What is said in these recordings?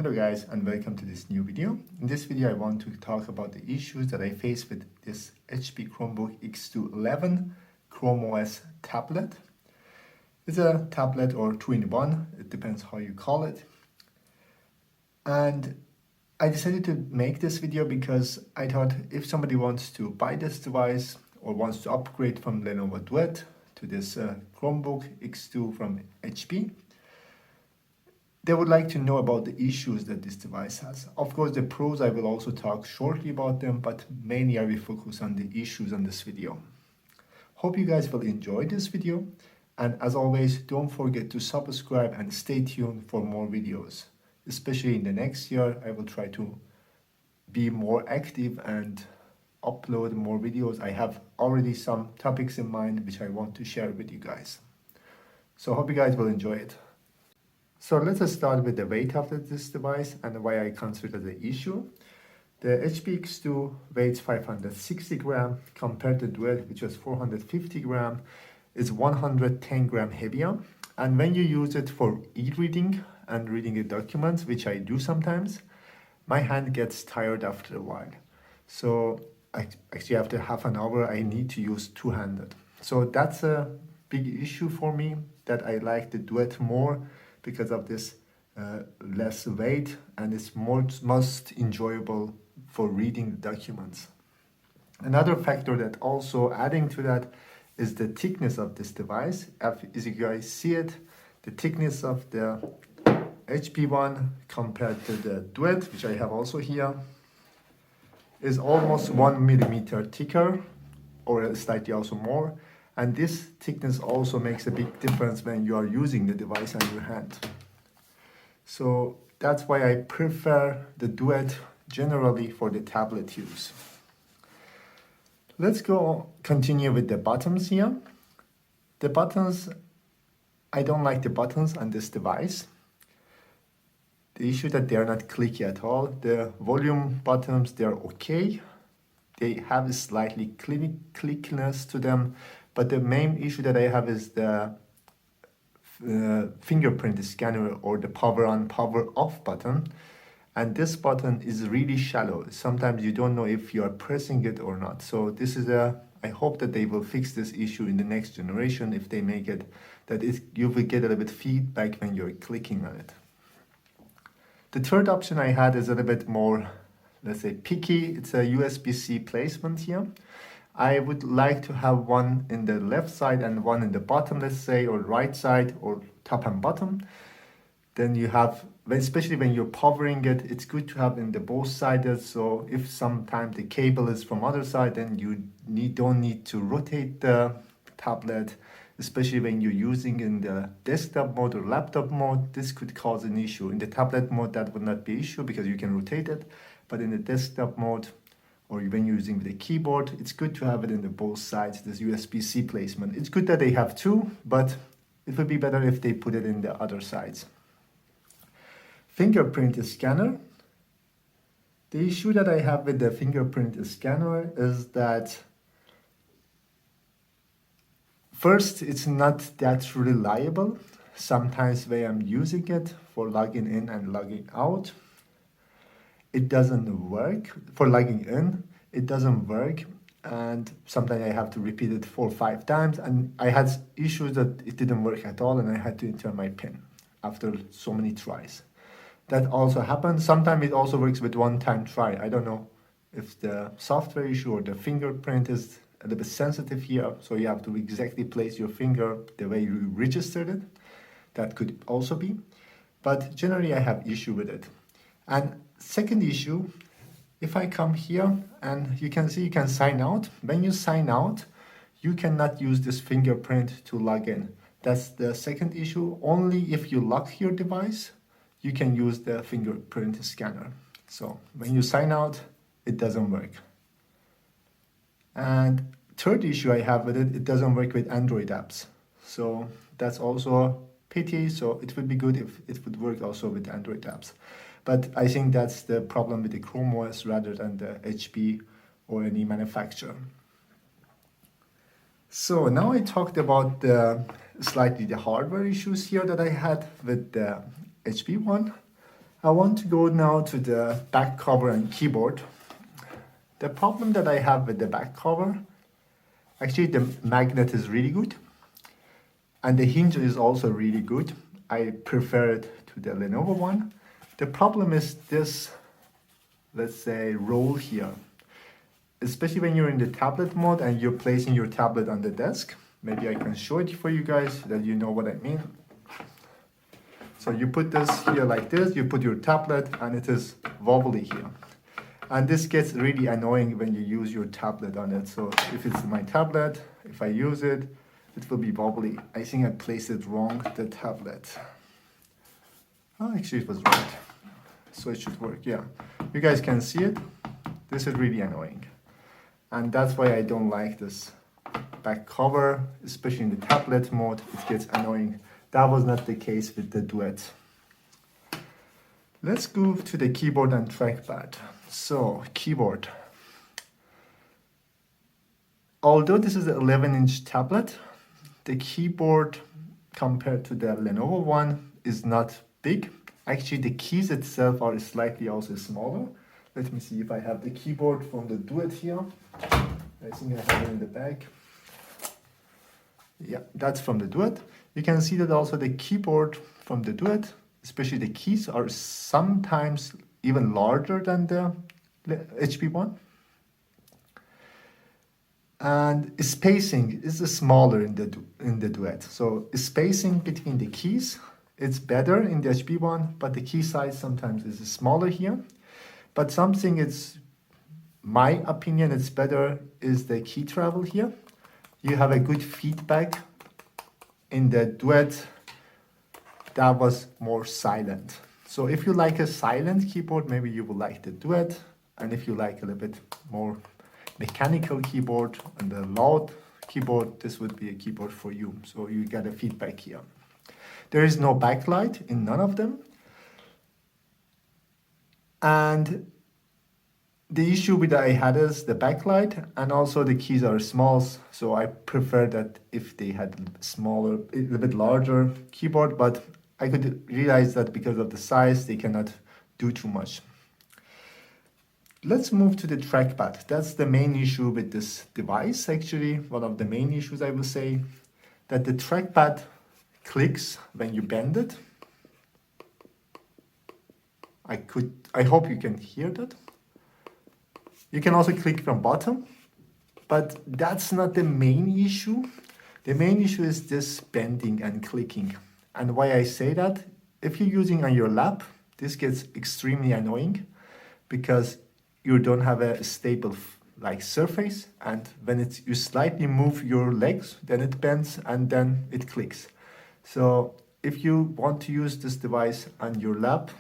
Hello guys and welcome to this new video. In this video I want to talk about the issues that I face with this HP Chromebook X2 11 Chrome OS tablet. It's a tablet or 2-in-1, it depends how you call it. And I decided to make this video because I thought if somebody wants to buy this device or wants to upgrade from Lenovo Duet to this Chromebook X2 from HP, they would like to know about the issues that this device has. Of course, the pros, I will also talk shortly about them, but mainly I will focus on the issues on this video. Hope you guys will enjoy this video. And as always, don't forget to subscribe and stay tuned for more videos. Especially in the next year, I will try to be more active and upload more videos. I have already some topics in mind which I want to share with you guys. So hope you guys will enjoy it. So let's start with the weight of this device and why I consider the issue. The HP X2 weighs 560 grams compared to Duet, which was 450 grams, is 110 grams heavier. And when you use it for e-reading and reading the documents, which I do sometimes, my hand gets tired after a while. So actually after half an hour, I need to use two-handed. So that's a big issue for me, that I like the Duet more because of this less weight, and it's most enjoyable for reading the documents. Another factor that also adding to that is the thickness of this device. As you guys see it, the thickness of the HP one compared to the Duet, which I have also here, is almost 1 millimeter thicker, or slightly also more. And this thickness also makes a big difference when you are using the device on your hand. So that's why I prefer the Duet generally for the tablet use. Let's continue with the buttons here. The buttons, I don't like the buttons on this device. The issue that they are not clicky at all. The volume buttons, they are okay. They have a slightly clickiness to them. But the main issue that I have is the fingerprint scanner, or the power on, power off button. And this button is really shallow. Sometimes you don't know if you are pressing it or not. So this is I hope that they will fix this issue in the next generation, if they make it, that you will get a little bit feedback when you're clicking on it. The third option I had is a little bit more, let's say, picky. It's a USB-C placement here. I would like to have one in the left side and one in the bottom, let's say, or right side, or top and bottom. Then you have, especially when you're powering it, it's good to have in the both sides. So if sometimes the cable is from other side, then you don't need to rotate the tablet, especially when you're using in the desktop mode or laptop mode. This could cause an issue. In the tablet mode, that would not be an issue because you can rotate it. But in the desktop mode, or when you're using the keyboard, it's good to have it in the both sides, this USB-C placement. It's good that they have two, but it would be better if they put it in the other sides. Fingerprint scanner. The issue that I have with the fingerprint scanner is that first, it's not that reliable. Sometimes when I'm using it for logging in and logging out, it doesn't work. For logging in, it doesn't work, and sometimes I have to repeat it 4 or 5 times, and I had issues that it didn't work at all, and I had to enter my PIN after so many tries. That also happens. Sometimes it also works with one-time try. I don't know if the software issue or the fingerprint is a little bit sensitive here, so you have to exactly place your finger the way you registered it. That could also be, but generally I have issue with it. And second issue, if I come here and you can see you can sign out. When you sign out, you cannot use this fingerprint to log in. That's the second issue. Only if you lock your device, you can use the fingerprint scanner. So when you sign out, it doesn't work. And third issue I have with it, it doesn't work with Android apps. So that's also a pity. So it would be good if it would work also with Android apps. But I think that's the problem with the Chrome OS rather than the HP or any manufacturer. So now I talked about the hardware issues here that I had with the HP one. I want to go now to the back cover and keyboard. The problem that I have with the back cover, actually the magnet is really good and the hinge is also really good. I prefer it to the Lenovo one. The problem is this, let's say, roll here. Especially when you're in the tablet mode and you're placing your tablet on the desk. Maybe I can show it for you guys so that you know what I mean. So you put this here like this, you put your tablet and it is wobbly here. And this gets really annoying when you use your tablet on it. So if it's my tablet, if I use it, it will be wobbly. I think I placed it wrong, the tablet. Oh, actually it was right. So it should work, yeah. You guys can see it. This is really annoying. And that's why I don't like this back cover, especially in the tablet mode, it gets annoying. That was not the case with the Duet. Let's go to the keyboard and trackpad. So, keyboard. Although this is an 11-inch tablet, the keyboard compared to the Lenovo one is not big. Actually, the keys itself are slightly also smaller. Let me see if I have the keyboard from the Duet here. I think I have it in the bag. Yeah, that's from the Duet. You can see that also the keyboard from the Duet, especially the keys, are sometimes even larger than the HP one. And spacing is smaller in the Duet. So spacing between the keys, it's better in the HP one, but the key size sometimes is smaller here. But something it's, my opinion, it's better is the key travel here. You have a good feedback. In the Duet, that was more silent. So if you like a silent keyboard, maybe you will like the Duet. And if you like a little bit more mechanical keyboard and a loud keyboard, this would be a keyboard for you. So you get a feedback here. There is no backlight in none of them. And the issue with I had is the backlight, and also the keys are small, so I prefer that if they had smaller, a little bit larger keyboard, but I could realize that because of the size, they cannot do too much. Let's move to the trackpad. That's the main issue with this device, actually. One of the main issues, I will say, that the trackpad clicks when you bend it. I hope you can hear that. You can also click from bottom, but that's not the main issue. The main issue is this bending and clicking. And why I say that, if you're using on your lap, this gets extremely annoying because you don't have a stable like surface, and when you slightly move your legs, then it bends and then it clicks. So if you want to use this device on your lap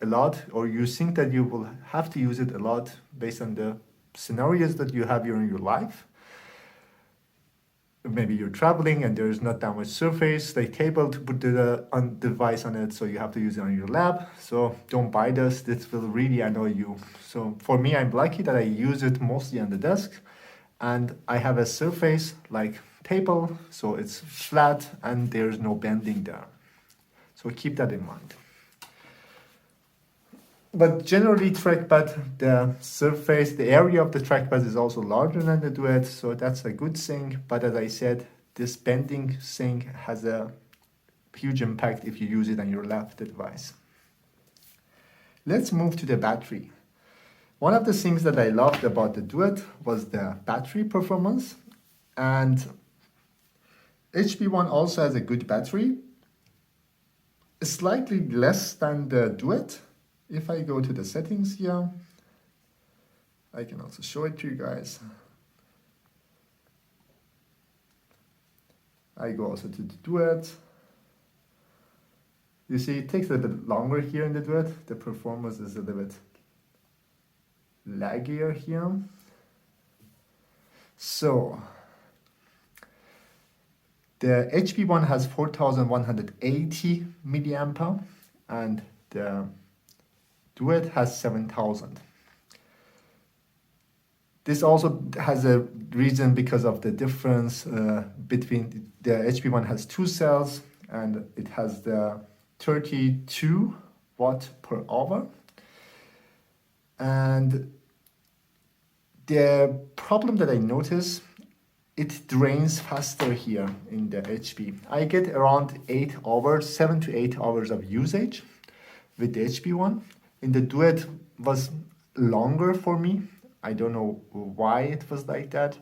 a lot, or you think that you will have to use it a lot based on the scenarios that you have in your life, maybe you're traveling and there's not that much surface, like table to put the device on it, so you have to use it on your lap. So don't buy this, this will really annoy you. So for me, I'm lucky that I use it mostly on the desk, and I have a surface like table, so it's flat and there's no bending there. So keep that in mind. But generally, trackpad, the surface, the area of the trackpad is also larger than the Duet, so that's a good thing. But as I said, this bending thing has a huge impact if you use it on your lap device. Let's move to the battery. One of the things that I loved about the Duet was the battery performance, and HP One also has a good battery, slightly less than the Duet. If I go to the settings here, I can also show it to you guys. I go also to the Duet. You see, it takes a little bit longer here in the Duet. The performance is a little bit laggier here. So, the HP One has 4180 milliampere and the Duet has 7000. This also has a reason because of the difference between the HP One has 2 cells and it has the 32 watt per hour. And the problem that I notice, it drains faster here in the HP. I get around 8 hours, 7 to 8 hours of usage with the HP one. In the Duet was longer for me. I don't know why it was like that,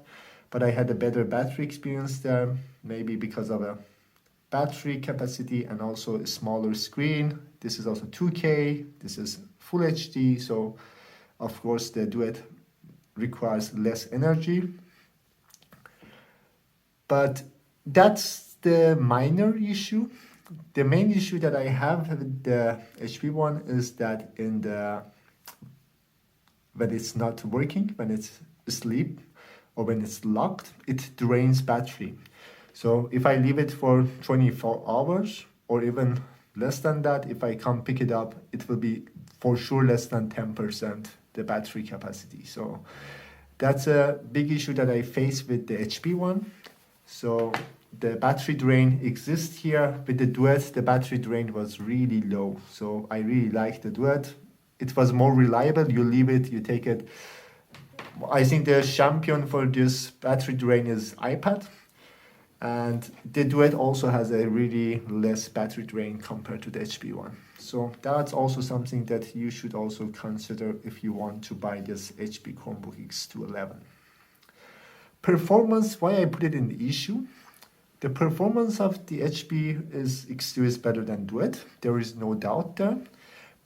but I had a better battery experience there, maybe because of a battery capacity and also a smaller screen. This is also 2K, this is Full HD, so of course the Duet requires less energy. But that's the minor issue. The main issue that I have with the HP one is that when it's not working, when it's asleep or when it's locked, it drains battery. So if I leave it for 24 hours or even less than that, if I come pick it up, it will be for sure less than 10% the battery capacity. So that's a big issue that I face with the HP one. So the battery drain exists here. With the Duet, the battery drain was really low. So I really like the Duet. It was more reliable. You leave it, you take it. I think the champion for this battery drain is iPad. And the Duet also has a really less battery drain compared to the HP one. So that's also something that you should also consider if you want to buy this HP Chromebook X2 11. Performance, why I put it in the issue. The performance of the HP X2 is better than Duet. There is no doubt there.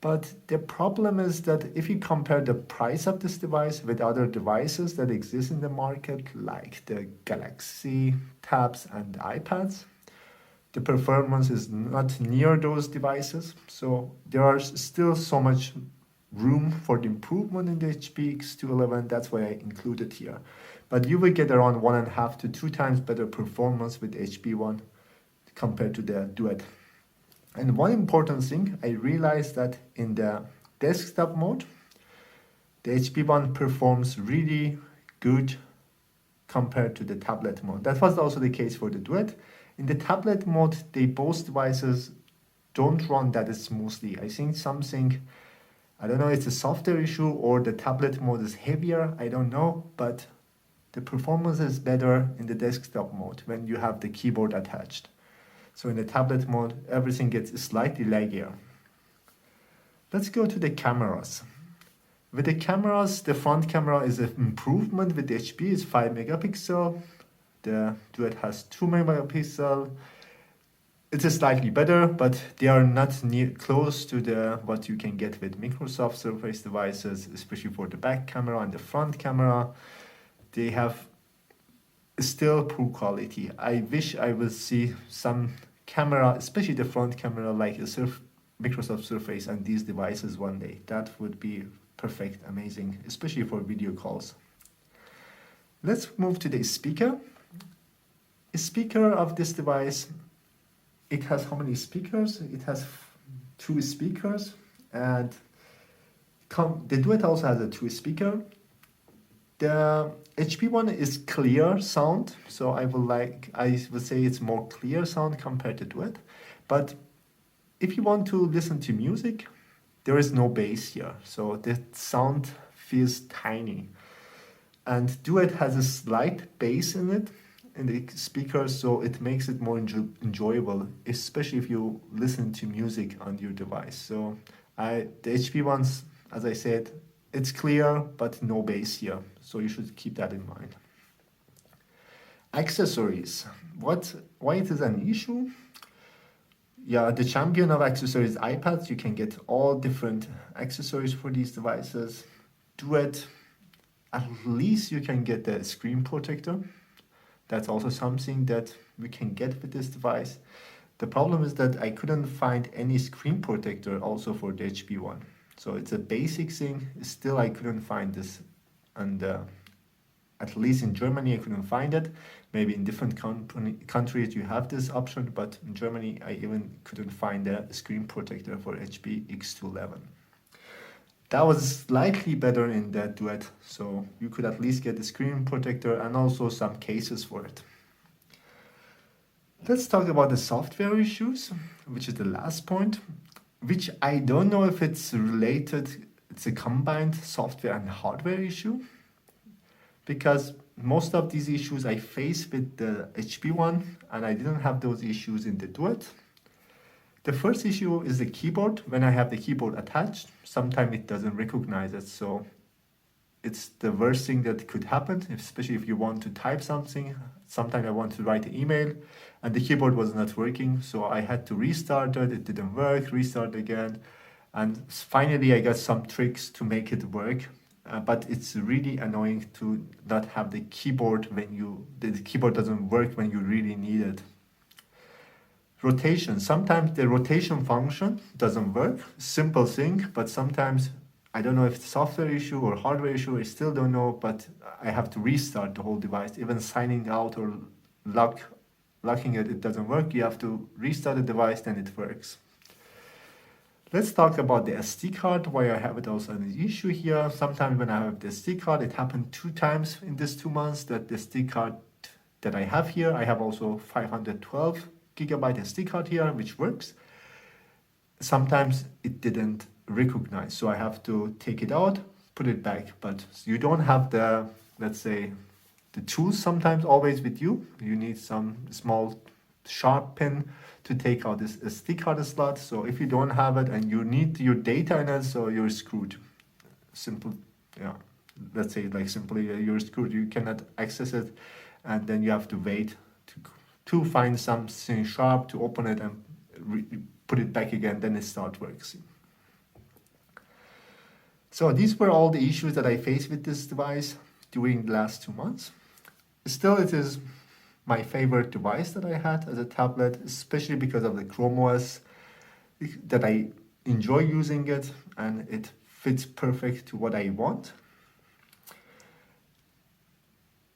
But the problem is that if you compare the price of this device with other devices that exist in the market, like the Galaxy Tabs and iPads, the performance is not near those devices. So there are still so much room for the improvement in the HP X2 11. That's why I included here. But you will get around 1.5 to 2 times better performance with the HP one compared to the Duet. And one important thing, I realized that in the desktop mode, the HP one performs really good compared to the tablet mode. That was also the case for the Duet. In the tablet mode, both devices don't run that smoothly. I think something, I don't know, it's a software issue or the tablet mode is heavier, I don't know, but the performance is better in the desktop mode when you have the keyboard attached. So in the tablet mode, everything gets slightly laggier. Let's go to the cameras. With the cameras, the front camera is an improvement with the HP, it's 5 megapixel. The Duet has 2 megapixel. It's slightly better, but they are not close to what you can get with Microsoft Surface devices, especially for the back camera and the front camera. They have still poor quality. I wish I would see some camera, especially the front camera, like a Microsoft Surface and these devices one day. That would be perfect, amazing, especially for video calls. Let's move to the speaker. The speaker of this device, it has how many speakers? It has 2 speakers, and the Duet also has a 2 speaker. The HP one is clear sound, so I would say it's more clear sound compared to Duet. But if you want to listen to music, there is no bass here, so the sound feels tiny. And Duet has a slight bass in it, in the speaker, so it makes it more enjoyable, especially if you listen to music on your device. So the HP ones, as I said, it's clear, but no bass here, so you should keep that in mind. Accessories. Why it is an issue? Yeah, the champion of accessories, iPads. You can get all different accessories for these devices. Duet, at least you can get the screen protector. That's also something that we can get with this device. The problem is that I couldn't find any screen protector also for the HP one. So it's a basic thing. Still, I couldn't find this, and at least in Germany, I couldn't find it. Maybe in different countries you have this option, but in Germany, I even couldn't find a screen protector for HP X2 11. That was slightly better in that Duet, so you could at least get the screen protector and also some cases for it. Let's talk about the software issues, which is the last point. which I don't know if it's related, it's a combined software and hardware issue, because most of these issues I face with the HP one, and I didn't have those issues in the Duet. The first issue is the keyboard. When I have the keyboard attached, sometimes it doesn't recognize it, so it's the worst thing that could happen, especially if you want to type something. Sometimes I want to write an email and the keyboard was not working, so I had to restart it. It didn't work, restart again. And finally I got some tricks to make it work. But it's really annoying to not have the keyboard when the keyboard doesn't work when you really need it. Rotation. Sometimes the rotation function doesn't work. Simple thing, but sometimes I don't know if it's a software issue or hardware issue, I still don't know, but I have to restart the whole device. Even signing out or locking it, it doesn't work. You have to restart the device, then it works. Let's talk about the SD card, why I have it also an issue here. Sometimes when I have the SD card, it happened 2 times in these 2 months that the SD card that I have here, I have also 512 gigabyte SD card here, which works. Sometimes it didn't recognize, so I have to take it out, put it back. But you don't have the, let's say, the tools sometimes always with you. You need some small sharp pin to take out this SD card slot. So if you don't have it and you need your data in it, so you're screwed. Simple, yeah. Let's say like simply you're screwed. You cannot access it, and then you have to wait to find something sharp to open it and put it back again. Then it starts working. So these were all the issues that I faced with this device during the last 2 months. Still, it is my favorite device that I had as a tablet, especially because of the Chrome OS, that I enjoy using it and it fits perfect to what I want.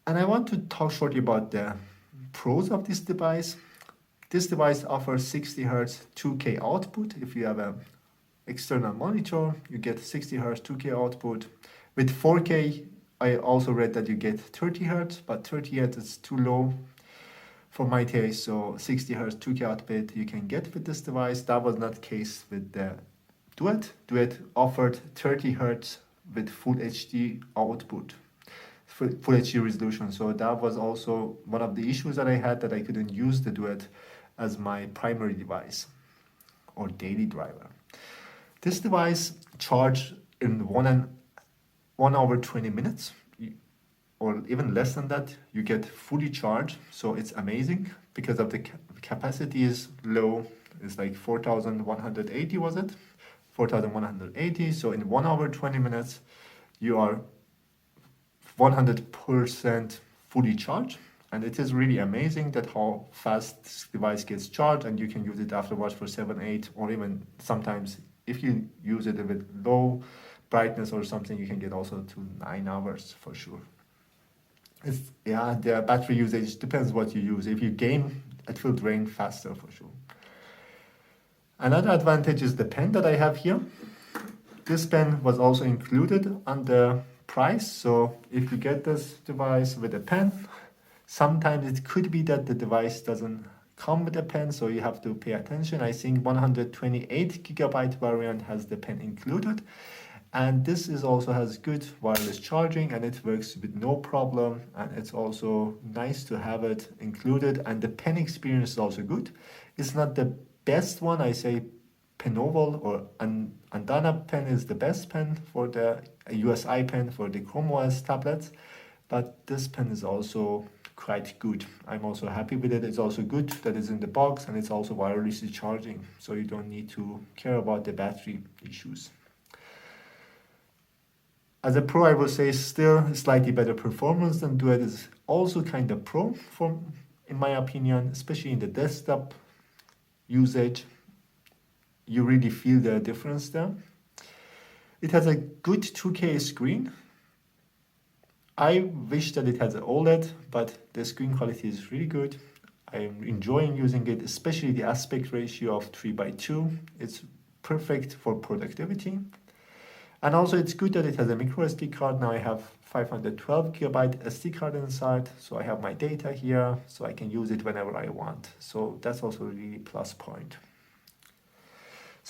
And I want to talk shortly about the pros of this device. This device offers 60 Hz 2K output. If you have an external monitor, you get 60 Hz 2K output. With 4K, I also read that you get 30 Hz, but 30 Hz is too low for my taste, so 60 Hz 2K output you can get with this device. That was not the case with the Duet. Duet offered 30 Hz with Full HD output, Full HD resolution, so that was also one of the issues that I had, that I couldn't use the Duet as my primary device or daily driver. This device charged in 1 hour 20 minutes, or even less than that. You get fully charged, so it's amazing because of the capacity is low. It's like 4,180, was it? 4,180. So in 1 hour 20 minutes, you are 100% fully charged, and it is really amazing that how fast this device gets charged, and you can use it afterwards for 7, 8, or even sometimes if you use it with low brightness or something, you can get also to 9 hours for sure. The battery usage depends what you use. If you game, it will drain faster for sure. Another advantage is the pen that I have here. This pen was also included on the price, so if you get this device with a pen, sometimes it could be that the device doesn't come with a pen, so you have to pay attention. I think 128 gigabyte variant has the pen included, and this is also has good wireless charging, and it works with no problem, and it's also nice to have it included, and the pen experience is also good. It's not the best one. I say Penoval or Andana pen is the best pen for the USI pen for the Chrome OS tablets, but this pen is also quite good. I'm also happy with it. It's also good that it's in the box, and it's also wirelessly charging, so you don't need to care about the battery issues. As a pro, I will say still slightly better performance than Duet is also kind of pro in my opinion, especially in the desktop usage. You really feel the difference there. It has a good 2K screen. I wish that it has an OLED, but the screen quality is really good. I'm enjoying using it, especially the aspect ratio of 3:2. It's perfect for productivity. And also it's good that it has a micro SD card. Now I have 512 gigabyte SD card inside, so I have my data here, so I can use it whenever I want. So that's also a really plus point.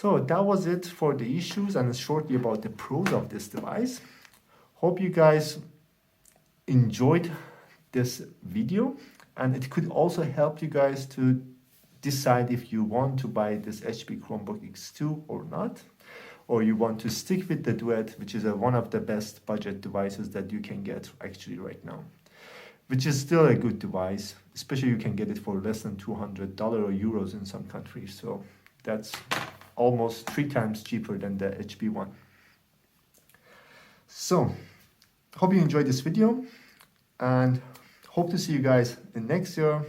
So that was it for the issues and shortly about the pros of this device. Hope you guys enjoyed this video, and it could also help you guys to decide if you want to buy this HP Chromebook X2 or not, or you want to stick with the Duet, which is one of the best budget devices that you can get actually right now, which is still a good device, especially you can get it for less than $200 or euros in some countries. So that's almost 3 times cheaper than the HP one. So hope you enjoyed this video and hope to see you guys in next year.